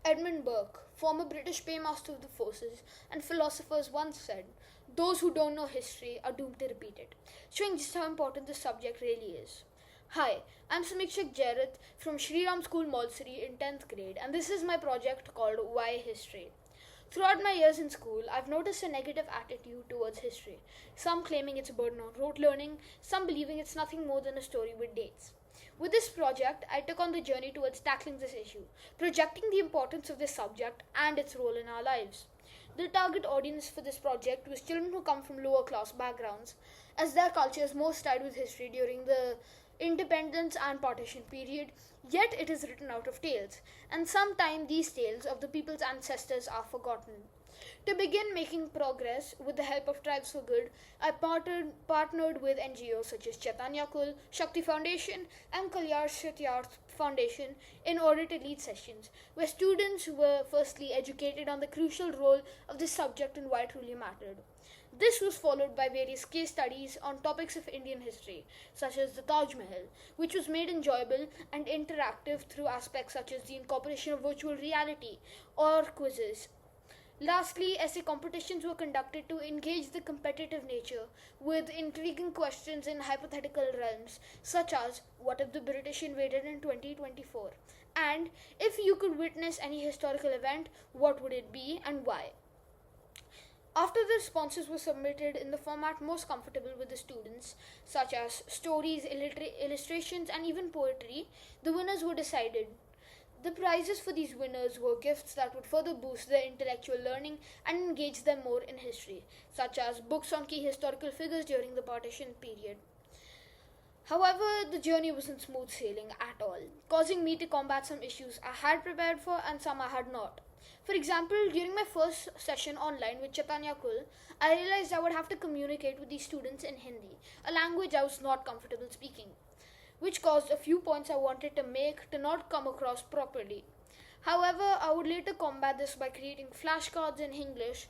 Edmund Burke, former British paymaster of the forces and philosophers, once said, "Those who don't know history are doomed to repeat it," showing just how important this subject really is. Hi, I'm Samikshak Jairath from Shri Ram School Moulsari in 10th grade, and this is my project called Why History. Throughout my years in school, I've noticed a negative attitude towards history, some claiming it's a burden on rote learning, some believing it's nothing more than a story with dates. With this project, I took on the journey towards tackling this issue, projecting the importance of this subject and its role in our lives. The target audience for this project was children who come from lower class backgrounds, as their culture is most tied with history during the independence and partition period, yet it is written out of tales, and sometimes these tales of the people's ancestors are forgotten. To begin making progress with the help of Tribes for Good, I partnered with NGOs such as Chaitanya Kul, Shakti Foundation, and Kailash Satyarthi Foundation in order to lead sessions where students were firstly educated on the crucial role of this subject and why it truly mattered. This was followed by various case studies on topics of Indian history, such as the Taj Mahal, which was made enjoyable and interactive through aspects such as the incorporation of virtual reality or quizzes. Lastly, essay competitions were conducted to engage the competitive nature with intriguing questions in hypothetical realms, such as what if the British invaded in 2024? And if you could witness any historical event, what would it be and why? After the responses were submitted in the format most comfortable with the students, such as stories, illustrations, and even poetry, the winners were decided. The prizes for these winners were gifts that would further boost their intellectual learning and engage them more in history, such as books on key historical figures during the partition period. However, the journey wasn't smooth sailing at all, causing me to combat some issues I had prepared for and some I had not. For example, during my first session online with Chaitanya Kul, I realized I would have to communicate with these students in Hindi, a language I was not comfortable speaking, which caused a few points I wanted to make to not come across properly. However, I would later combat this by creating flashcards in English,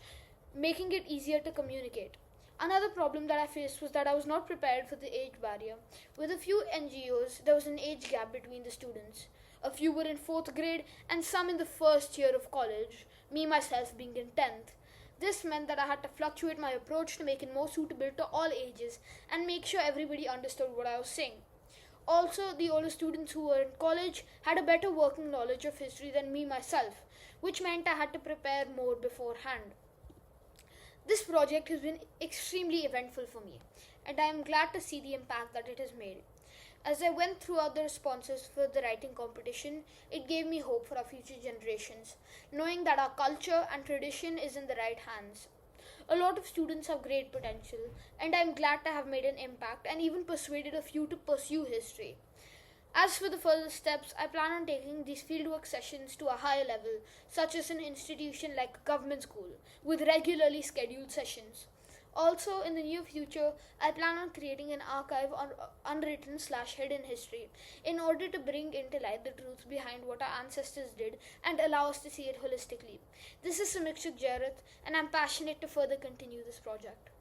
making it easier to communicate. Another problem that I faced was that I was not prepared for the age barrier. With a few NGOs, there was an age gap between the students. A few were in 4th grade and some in the first year of college, me myself being in 10th. This meant that I had to fluctuate my approach to make it more suitable to all ages and make sure everybody understood what I was saying. Also, the older students who were in college had a better working knowledge of history than me myself, which meant I had to prepare more beforehand. This project has been extremely eventful for me, and I am glad to see the impact that it has made. As I went throughout the responses for the writing competition, it gave me hope for our future generations, knowing that our culture and tradition is in the right hands. A lot of students have great potential, and I am glad to have made an impact and even persuaded a few to pursue history. As for the further steps, I plan on taking these fieldwork sessions to a higher level, such as an institution like a government school, with regularly scheduled sessions. Also, in the near future, I plan on creating an archive on unwritten/hidden history in order to bring into light the truths behind what our ancestors did and allow us to see it holistically. This is Samikshak Jairath, and I'm passionate to further continue this project.